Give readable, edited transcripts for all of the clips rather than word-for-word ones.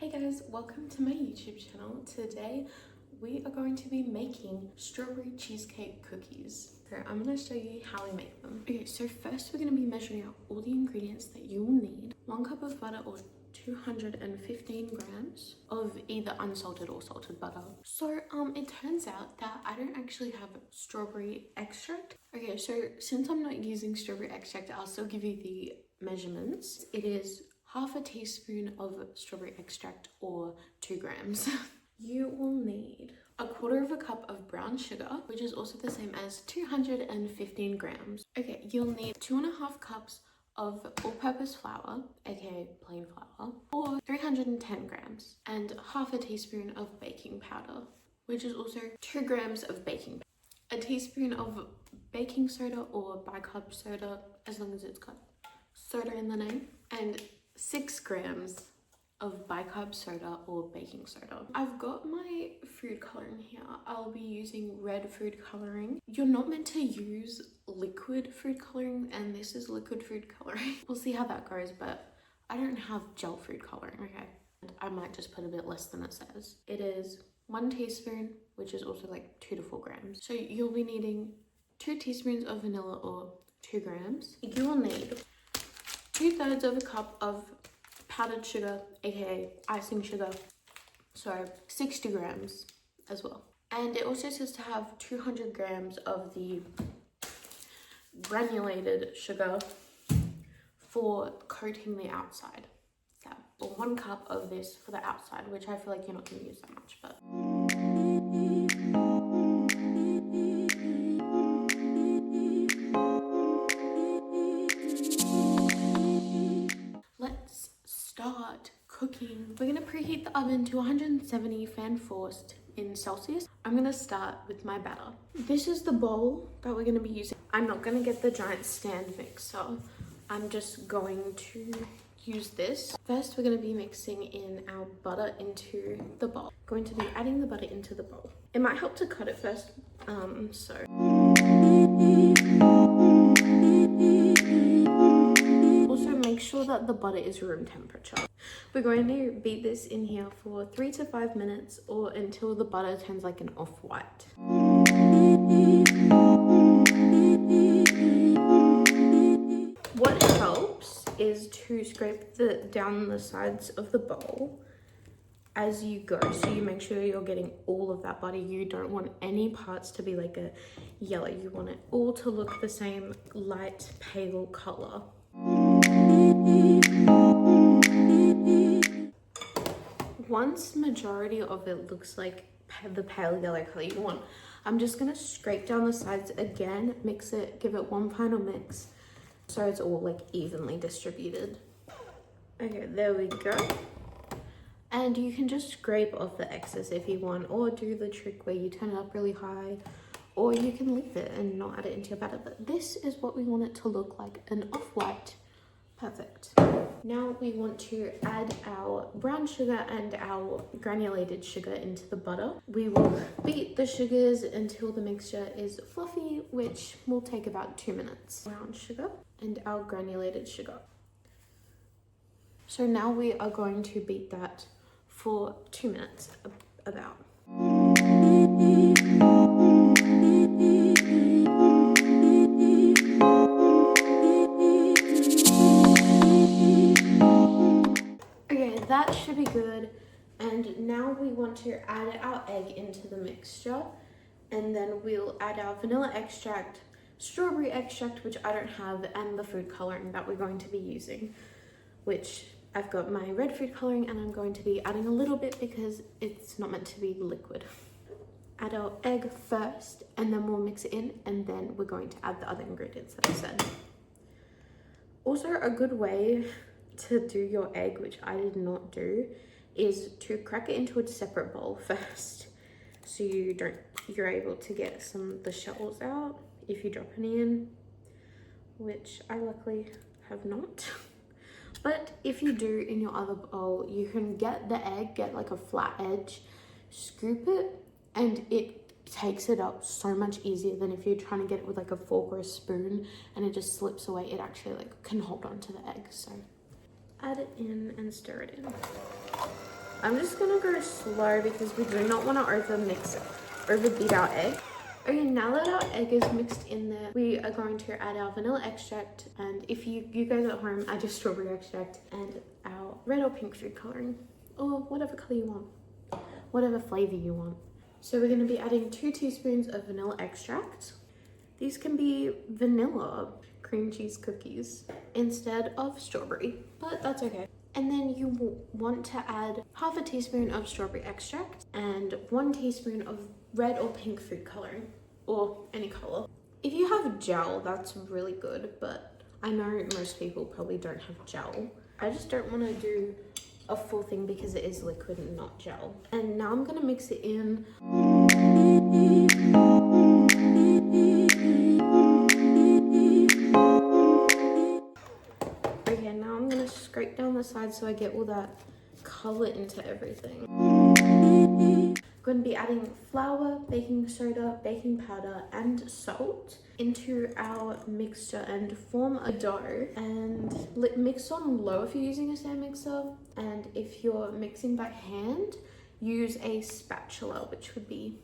Hey guys, welcome to my YouTube channel. Today we are going to be making strawberry cheesecake cookies. So I'm going to show you how we make them. Okay, so first we're going to be measuring out all the ingredients that you will need. 1 cup of butter or 215 grams of either unsalted or salted butter. So it turns out that I don't actually have strawberry extract. Okay, so since I'm not using strawberry extract, I'll still give you the measurements. It is half a teaspoon of strawberry extract or 2 grams. You will need 1/4 cup of brown sugar, which is also the same as 215 grams. Okay, you'll need 2.5 cups of all-purpose flour, aka plain flour, or 310 grams, and half a teaspoon of baking powder, which is also 2 grams of baking powder. A teaspoon of baking soda or bicarb soda, as long as it's got soda in the name, and 6 grams of bicarb soda or baking soda. I've got my food coloring here. I'll be using red food coloring. You're not meant to use liquid food coloring, and this is liquid food coloring. We'll see how that goes, but I don't have gel food coloring, okay? And I might just put a bit less than it says. It is 1 teaspoon, which is also like 2 to 4 grams. So you'll be needing 2 teaspoons of vanilla or 2 grams. You will need 2/3 of a cup of powdered sugar, aka icing sugar, so 60 grams as well. And it also says to have 200 grams of the granulated sugar for coating the outside. So, or 1 cup of this for the outside, which I feel like you're not going to use that much, but let's start cooking. We're gonna preheat the oven to 170 fan forced in Celsius. I'm gonna start with my batter. This is the bowl that we're gonna be using. I'm not gonna get the giant stand mixer. I'm just going to use this. First, we're gonna be mixing in our butter into the bowl. Going to be adding the butter into the bowl. It might help to cut it first, make sure that the butter is room temperature. We're going to beat this in here for 3 to 5 minutes or until the butter turns like an off-white. What helps is to scrape down the sides of the bowl as you go, so you make sure you're getting all of that butter. You don't want any parts to be like a yellow. You want it all to look the same light pale color. Once majority of it looks like the pale yellow color you want, I'm just gonna scrape down the sides again, mix it, give it one final mix so it's all like evenly distributed. Okay, there we go. And you can just scrape off the excess if you want, or do the trick where you turn it up really high, or you can leave it and not add it into your batter. But this is what we want it to look like, an off-white. Perfect. Now we want to add our brown sugar and our granulated sugar into the butter. We will beat the sugars until the mixture is fluffy, which will take about 2 minutes. Brown sugar and our granulated sugar. So now we are going to beat that for 2 minutes, about. That should be good. And now we want to add our egg into the mixture, and then we'll add our vanilla extract, strawberry extract, which I don't have, and the food coloring that we're going to be using, which I've got my red food coloring, and I'm going to be adding a little bit because it's not meant to be liquid. Add our egg first, and then we'll mix it in, and then we're going to add the other ingredients that I said. Also, a good way to do your egg, which I did not do, is to crack it into a separate bowl first, so you're able to get some of the shells out if you drop any in, which I luckily have not. But if you do in your other bowl, you can get the egg, get like a flat edge, scoop it, and it takes it up so much easier than if you're trying to get it with like a fork or a spoon and it just slips away. It actually like can hold on to the egg. So add it in and stir it in. I'm just gonna go slow because we do not want to overbeat our egg. Okay, now that our egg is mixed in there, we are going to add our vanilla extract, and if you guys at home add your strawberry extract and our red or pink food coloring, or whatever color you want, whatever flavor you want. So we're going to be adding 2 teaspoons of vanilla extract. These can be vanilla cream cheese cookies instead of strawberry, but that's okay. And then you will want to add half a teaspoon of strawberry extract and 1 teaspoon of red or pink food coloring, or any color. If you have gel, that's really good, but I know most people probably don't have gel. I just don't want to do a full thing because it is liquid and not gel. And now I'm gonna mix it in. Okay, now I'm gonna scrape down the side so I get all that color into everything. I'm going to be adding flour, baking soda, baking powder, and salt into our mixture and form a dough. And mix on low if you're using a stand mixer, and if you're mixing by hand, use a spatula, which would be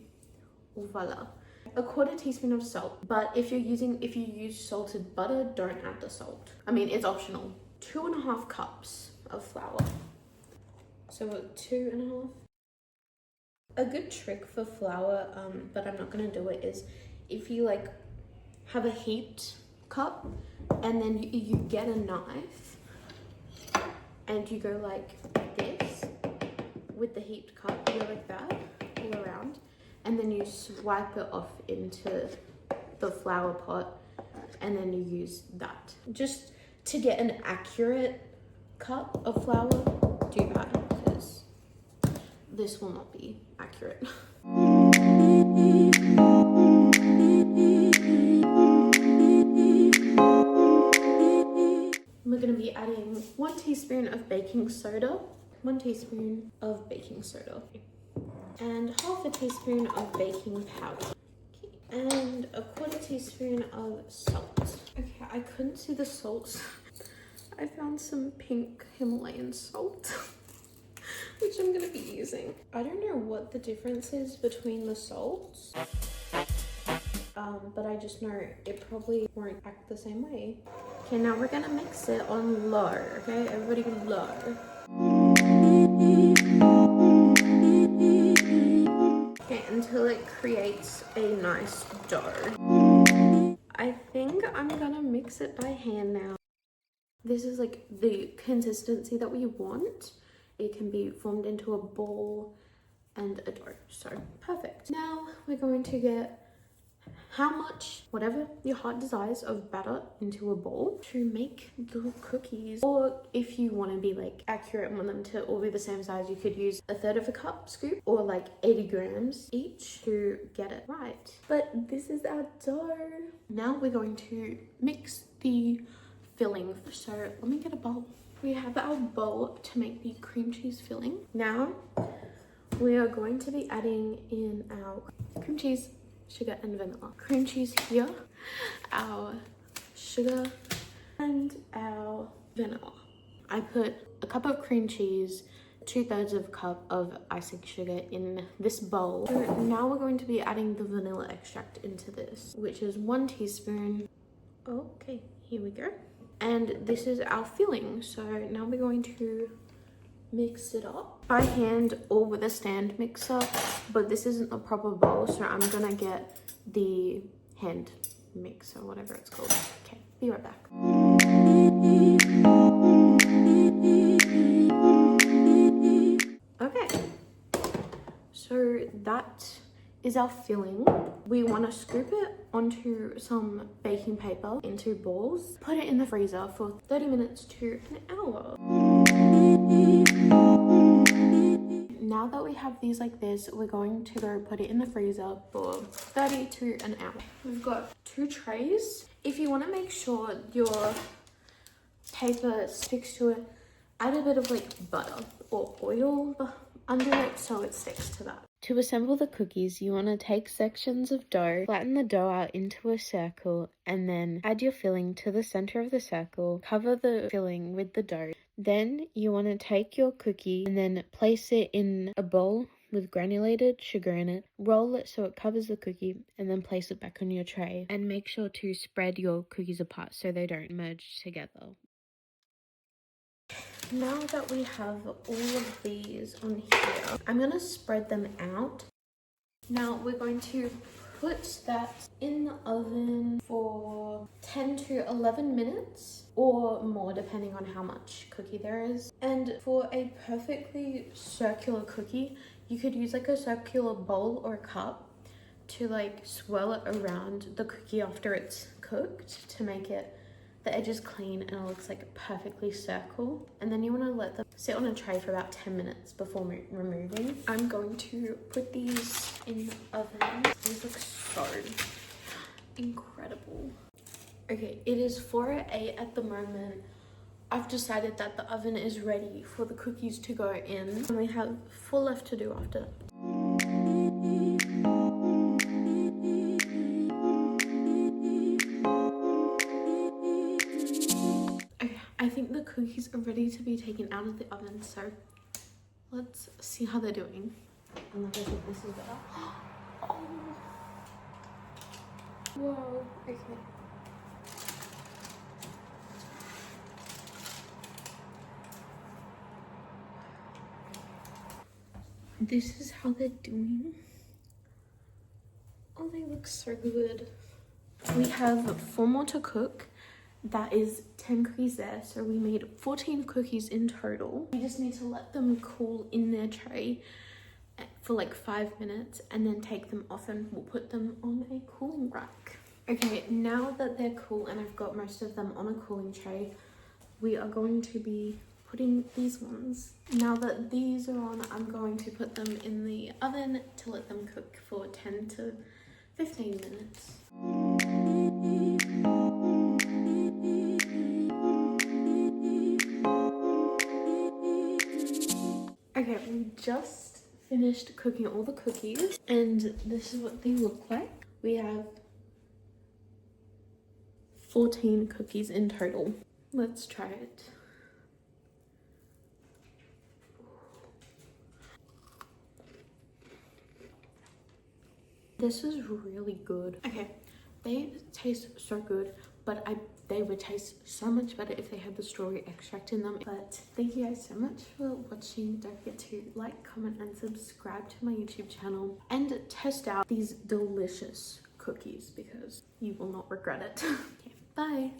voila. A 1/4 teaspoon of salt, but if you use salted butter, don't add the salt. I mean, it's optional. 2.5 cups of flour. So 2.5. A good trick for flour, but I'm not gonna do it, is if you like have a heaped cup and then you get a knife and you go like this with the heaped cup, you go like that all around, and then you swipe it off into the flour pot, and then you use that. Just to get an accurate cup of flour, do that, because this will not be accurate. We're going to be adding 1 teaspoon of baking soda, 1 teaspoon of baking soda, and half a teaspoon of baking powder, and a 1/4 teaspoon of salt. Okay, I couldn't see the salt. I found some pink Himalayan salt, which I'm gonna be using. I don't know what the difference is between the salts, but I just know it probably won't act the same way. Okay, now we're gonna mix it on low, okay? Everybody low. Okay, until it creates a nice dough. I think I'm gonna mix it by hand now. This is like the consistency that we want. It can be formed into a ball and a dough, so perfect. Now we're going to get how much, whatever your heart desires, of batter into a bowl to make the cookies. Or if you want to be like accurate and want them to all be the same size, you could use 1/3 cup scoop, or like 80 grams each to get it right. But this is our dough. Now we're going to mix the filling. So let me get a bowl. We have our bowl to make the cream cheese filling. Now we are going to be adding in our cream cheese, sugar, and vanilla. Cream cheese here, our sugar, and our vanilla. I put a cup of cream cheese, 2/3 of a cup of icing sugar in this bowl. So now we're going to be adding the vanilla extract into this, which is 1 teaspoon. Okay, here we go. And this is our filling. So now we're going to mix it up by hand or with a stand mixer, but this isn't a proper bowl, so I'm gonna get the hand mixer, whatever it's called. Okay, be right back. Okay, so that is our filling. We want to scoop it onto some baking paper into balls, put it in the freezer for 30 minutes to an hour. Now that we have these like this, we're going to go put it in the freezer for 30 to an hour. We've got 2 trays. If you want to make sure your paper sticks to it, add a bit of like butter or oil under it so it sticks to that. To assemble the cookies, you want to take sections of dough, flatten the dough out into a circle, and then add your filling to the center of the circle. Cover the filling with the dough Then you want to take your cookie and then place it in a bowl with granulated sugar in it. Roll it so it covers the cookie and then place it back on your tray. And make sure to spread your cookies apart so they don't merge together. Now that we have all of these on here, I'm going to spread them out. Now we're going to put that in the oven for 10 to 11 minutes or more depending on how much cookie there is. And for a perfectly circular cookie, you could use like a circular bowl or a cup to like swirl it around the cookie after it's cooked to make it the edge is clean and it looks like perfectly circle. And then you want to let them sit on a tray for about 10 minutes before removing. I'm going to put these in the oven. These look so incredible. Okay, it is 4:08 at the moment. I've decided that the oven is ready for the cookies to go in. And we have 4 left to do after. I think the cookies are ready to be taken out of the oven, so let's see how they're doing. And I think this is better. Oh. Whoa, okay. This is how they're doing. Oh, they look so good. We have 4 more to cook. That is 10 cookies there, so we made 14 cookies in total. We just need to let them cool in their tray for like 5 minutes and then take them off and we'll put them on a cooling rack. Okay, now that they're cool and I've got most of them on a cooling tray, we are going to be putting these ones. Now that these are on, I'm going to put them in the oven to let them cook for 10 to 15 minutes. Okay, we just finished cooking all the cookies and this is what they look like. We have 14 cookies in total. Let's try it. This is really good. Okay, they taste so good, but they would taste so much better if they had the strawberry extract in them. But thank you guys so much for watching. Don't forget to like, comment, and subscribe to my YouTube channel and test out these delicious cookies because you will not regret it. Okay, bye.